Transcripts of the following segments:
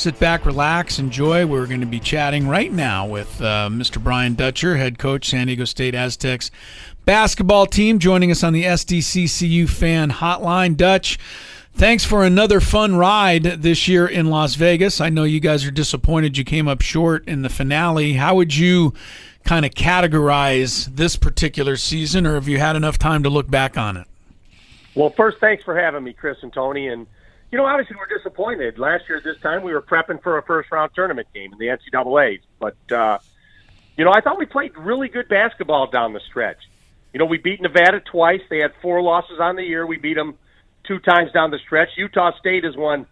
Sit back, relax, enjoy. We're going to be chatting right now with Mr. Brian Dutcher, head coach, San Diego State Aztecs basketball team, joining us on the Sdsu fan hotline. Dutch, thanks for another fun ride this year in Las Vegas. I know you guys are disappointed you came up short in the finale. How would you kind of categorize this particular season, or have you had enough time to look back on it? Well, first, thanks for having me, Chris and Tony. And, you know, obviously we're disappointed. Last year at this time we were prepping for a first-round tournament game in the NCAAs. But, you know, I thought we played really good basketball down the stretch. You know, we beat Nevada twice. They had 4 losses on the year. We beat them 2 times down the stretch. Utah State has won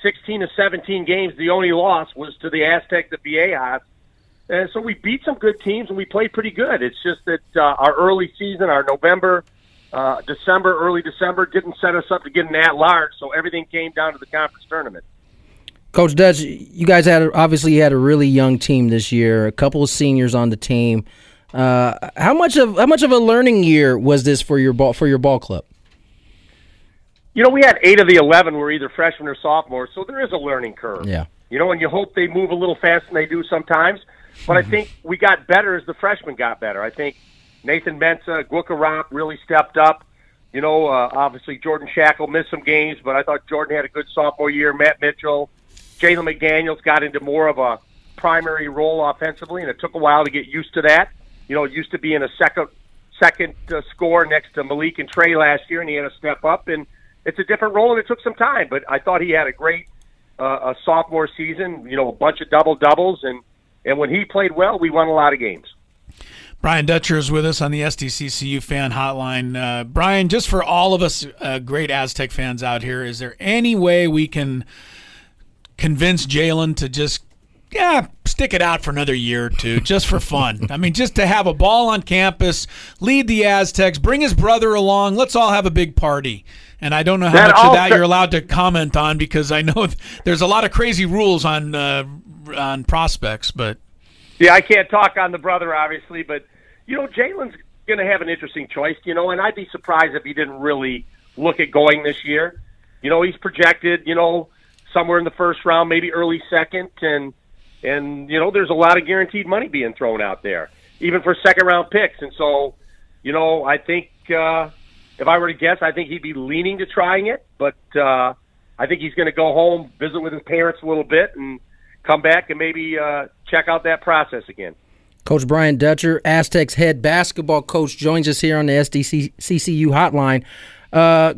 16 of 17 games. The only loss was to the Aztecs at Viejas. And so we beat some good teams, and we played pretty good. It's just that our early season, our November, December, early December, didn't set us up to get an at-large, so everything came down to the conference tournament. Coach Dutch, you guys obviously had a really young team this year, a couple of seniors on the team. How much of a learning year was this for your ball club? You know, we had 8 of the 11 were either freshmen or sophomores, so there is a learning curve. Yeah. You know, and you hope they move a little faster than they do sometimes. But I think we got better as the freshmen got better. I think Nathan Mensah, Guacarop really stepped up. You know, obviously Jordan Shackle missed some games, but I thought Jordan had a good sophomore year. Matt Mitchell, Jalen McDaniels got into more of a primary role offensively, and it took a while to get used to that. You know, it used to be in a second score next to Malik and Trey last year, and he had to step up, and it's a different role, and it took some time. But I thought he had a great a sophomore season, you know, a bunch of double-doubles, and when he played well, we won a lot of games. Brian Dutcher is with us on the SDCCU fan hotline. Brian, just for all of us great Aztec fans out here, is there any way we can convince Jalen to just stick it out for another year or two, just for fun? I mean, just to have a ball on campus, lead the Aztecs, bring his brother along, let's all have a big party. And I don't know how much of that you're allowed to comment on, because I know there's a lot of crazy rules on prospects, but yeah, I can't talk on the brother, obviously, but you know, Jalen's going to have an interesting choice, you know, and I'd be surprised if he didn't really look at going this year. You know, he's projected, you know, somewhere in the first round, maybe early second, and you know, there's a lot of guaranteed money being thrown out there, even for second-round picks. And so, you know, I think if I were to guess, I think he'd be leaning to trying it, but I think he's going to go home, visit with his parents a little bit, and come back and maybe check out that process again. Coach Brian Dutcher, Aztecs head basketball coach, joins us here on the SDCCU hotline.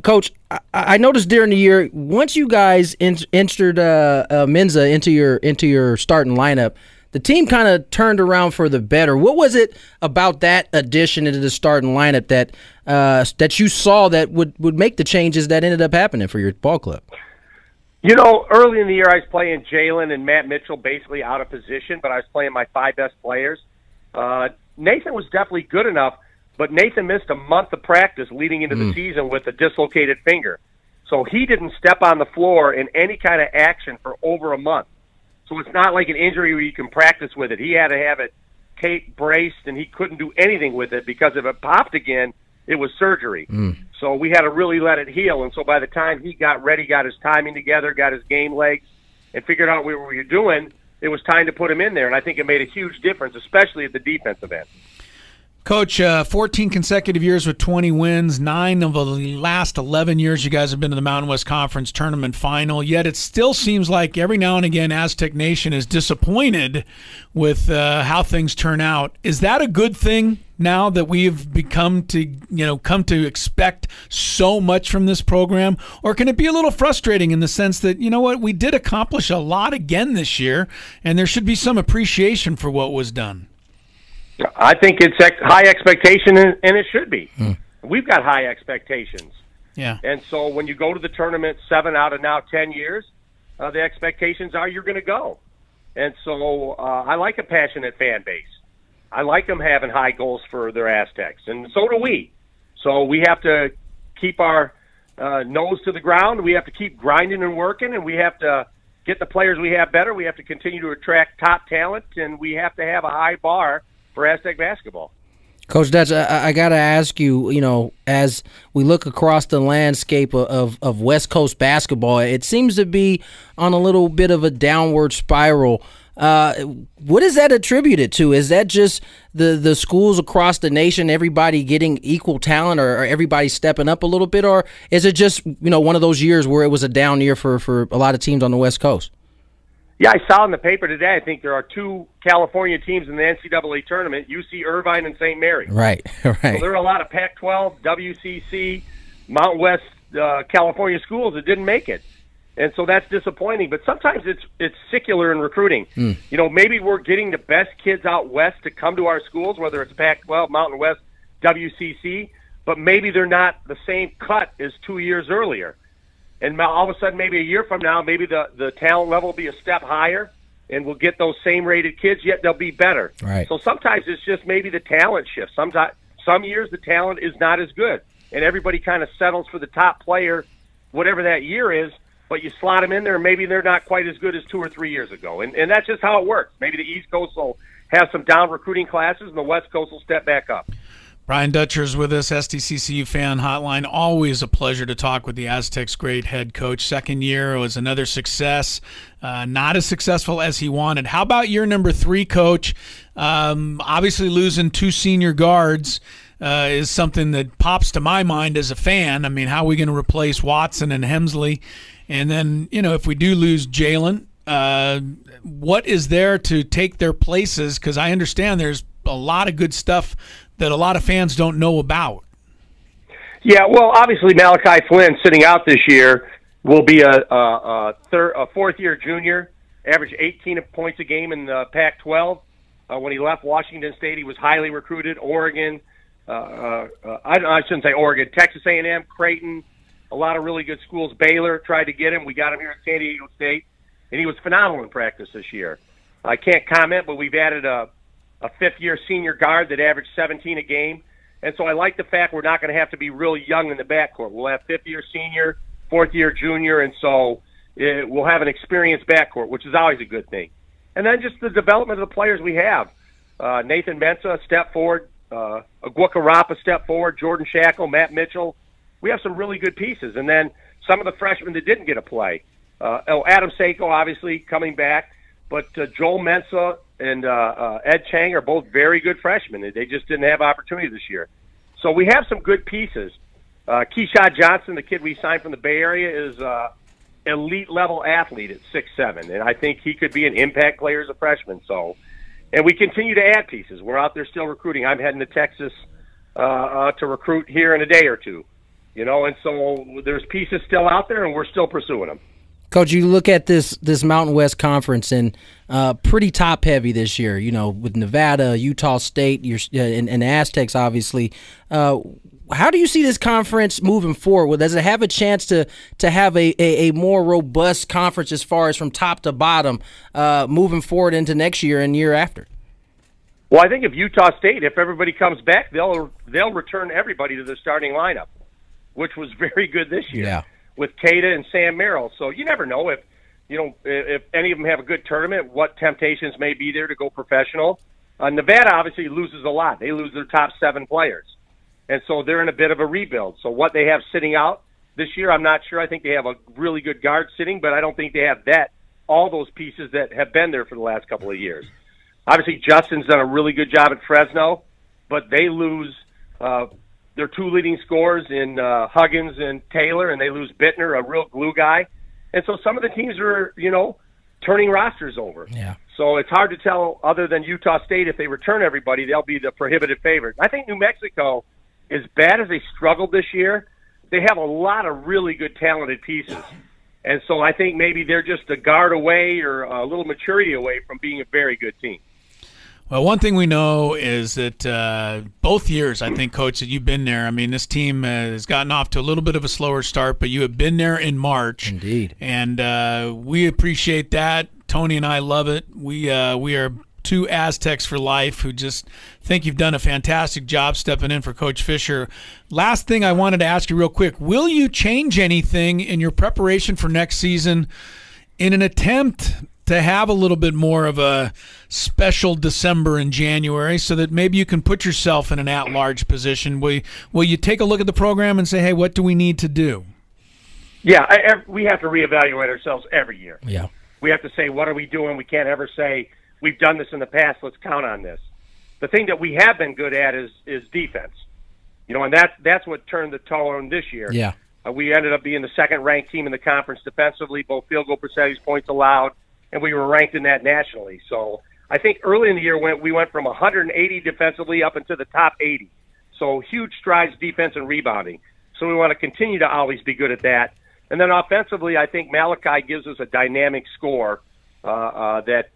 Coach, I noticed during the year, once you guys entered Mensah into your starting lineup, the team kind of turned around for the better. What was it about that addition into the starting lineup that you saw that would make the changes that ended up happening for your ball club? You know, early in the year I was playing Jalen and Matt Mitchell basically out of position, but I was playing my 5 best players. Nathan was definitely good enough, but Nathan missed a month of practice leading into the season with a dislocated finger. So he didn't step on the floor in any kind of action for over a month. So it's not like an injury where you can practice with it. He had to have it taped, braced, and he couldn't do anything with it, because if it popped again, it was surgery. So we had to really let it heal. And so by the time he got ready, got his timing together, got his game legs, and figured out what we were doing, it was time to put him in there. And I think it made a huge difference, especially at the defensive end. Coach, 14 consecutive years with 20 wins, 9 of the last 11 years you guys have been to the Mountain West Conference Tournament Final, yet it still seems like every now and again Aztec Nation is disappointed with how things turn out. Is that a good thing now that we've come to expect so much from this program? Or can it be a little frustrating in the sense that, you know what, we did accomplish a lot again this year, and there should be some appreciation for what was done? I think it's high expectation, and it should be. We've got high expectations. Yeah. And so when you go to the tournament 7 out of now 10 years, the expectations are you're going to go. And so I like a passionate fan base. I like them having high goals for their Aztecs, and so do we. So we have to keep our nose to the ground. We have to keep grinding and working, and we have to get the players we have better. We have to continue to attract top talent, and we have to have a high bar for Aztec basketball. Coach Dutch, I got to ask you, as we look across the landscape of West Coast basketball, it seems to be on a little bit of a downward spiral. What is that attributed to? Is that just the schools across the nation, everybody getting equal talent, or everybody stepping up a little bit, or is it just one of those years where it was a down year for a lot of teams on the West Coast? Yeah, I saw in the paper today, I think there are 2 California teams in the NCAA tournament, UC Irvine and St. Mary. Right. So there are a lot of Pac-12, WCC, Mountain West California schools that didn't make it. And so that's disappointing. But sometimes it's secular in recruiting. Maybe we're getting the best kids out west to come to our schools, whether it's Pac-12, Mountain West, WCC, but maybe they're not the same cut as 2 years earlier. And all of a sudden, maybe a year from now, maybe the talent level will be a step higher, and we'll get those same-rated kids, yet they'll be better. Right. So sometimes it's just maybe the talent shift. Some years the talent is not as good, and everybody kind of settles for the top player, whatever that year is, but you slot them in there, and maybe they're not quite as good as 2 or 3 years ago. And that's just how it works. Maybe the East Coast will have some down recruiting classes, and the West Coast will step back up. Brian Dutcher's with us, SDCCU Fan Hotline. Always a pleasure to talk with the Aztecs' great head coach. Second year was another success, not as successful as he wanted. How about year number 3, Coach? Obviously losing 2 senior guards is something that pops to my mind as a fan. I mean, how are we going to replace Watson and Hemsley? And then, if we do lose Jalen, what is there to take their places? Because I understand there's a lot of good stuff that a lot of fans don't know about. Yeah, well, obviously Malachi Flynn sitting out this year will be a fourth-year junior, averaged 18 points a game in the Pac-12. When he left Washington State, he was highly recruited. Oregon, I shouldn't say Oregon, Texas A&M, Creighton, a lot of really good schools. Baylor tried to get him. We got him here at San Diego State, and he was phenomenal in practice this year. I can't comment, but we've added a fifth-year senior guard that averaged 17 a game. And so I like the fact we're not going to have to be real young in the backcourt. We'll have fifth-year senior, fourth-year junior, and so we'll have an experienced backcourt, which is always a good thing. And then just the development of the players we have. Nathan Mensah, a step forward. Aguacarap, a step forward. Jordan Shackle, Matt Mitchell. We have some really good pieces. And then some of the freshmen that didn't get a play. Adam Seiko, obviously, coming back. But Joel Mensah and Ed Chang are both very good freshmen. They just didn't have opportunity this year. So we have some good pieces. Keyshawn Johnson, the kid we signed from the Bay Area, is elite-level athlete at 6'7", and I think he could be an impact player as a freshman. So, and we continue to add pieces. We're out there still recruiting. I'm heading to Texas to recruit here in a day or two. And so there's pieces still out there, and we're still pursuing them. Coach, you look at this Mountain West Conference and pretty top heavy this year. With Nevada, Utah State, and the Aztecs, obviously. How do you see this conference moving forward? Does it have a chance to have a more robust conference as far as from top to bottom moving forward into next year and year after? Well, I think if Utah State, if everybody comes back, they'll return everybody to their starting lineup, which was very good this year. Yeah. With Cada and Sam Merrill. So you never know if any of them have a good tournament, what temptations may be there to go professional. Nevada obviously loses a lot. They lose their top 7 players. And so they're in a bit of a rebuild. So what they have sitting out this year, I'm not sure. I think they have a really good guard sitting, but I don't think they have all those pieces that have been there for the last couple of years. Obviously, Justin's done a really good job at Fresno, but they lose their 2 leading scorers in Huggins and Taylor, and they lose Bittner, a real glue guy. And so some of the teams are, turning rosters over. Yeah. So it's hard to tell, other than Utah State, if they return everybody, they'll be the prohibitive favorite. I think New Mexico, as bad as they struggled this year, they have a lot of really good talented pieces. And so I think maybe they're just a guard away or a little maturity away from being a very good team. Well, one thing we know is that both years, I think, Coach, that you've been there, I mean, this team has gotten off to a little bit of a slower start, but you have been there in March. Indeed. And we appreciate that. Tony and I love it. We are 2 Aztecs for life who just think you've done a fantastic job stepping in for Coach Fisher. Last thing I wanted to ask you real quick, will you change anything in your preparation for next season in an attempt to have a little bit more of a special December and January so that maybe you can put yourself in an at-large position? Will you take a look at the program and say, hey, what do we need to do? Yeah, we have to reevaluate ourselves every year. Yeah. We have to say, what are we doing? We can't ever say, we've done this in the past, let's count on this. The thing that we have been good at is defense. And that's what turned the tone this year. Yeah. We ended up being the second-ranked team in the conference defensively, both field goal percentage, points allowed, and we were ranked in that nationally. So I think early in the year we went from 180 defensively up into the top 80. So huge strides defense and rebounding. So we want to continue to always be good at that. And then offensively, I think Malachi gives us a dynamic score that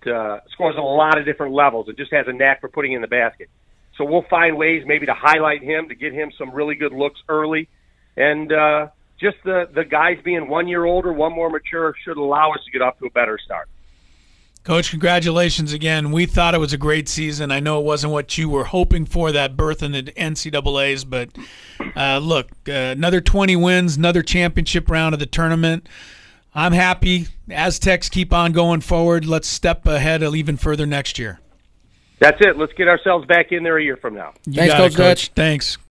scores on a lot of different levels. It just has a knack for putting in the basket. So we'll find ways maybe to highlight him, to get him some really good looks early. And just the guys being 1 year older, one more mature, should allow us to get off to a better start. Coach, congratulations again. We thought it was a great season. I know it wasn't what you were hoping for, that berth in the NCAAs, but look, another 20 wins, another championship round of the tournament. I'm happy. Aztecs keep on going forward. Let's step ahead even further next year. That's it. Let's get ourselves back in there a year from now. Thanks, Coach Dutch. Thanks.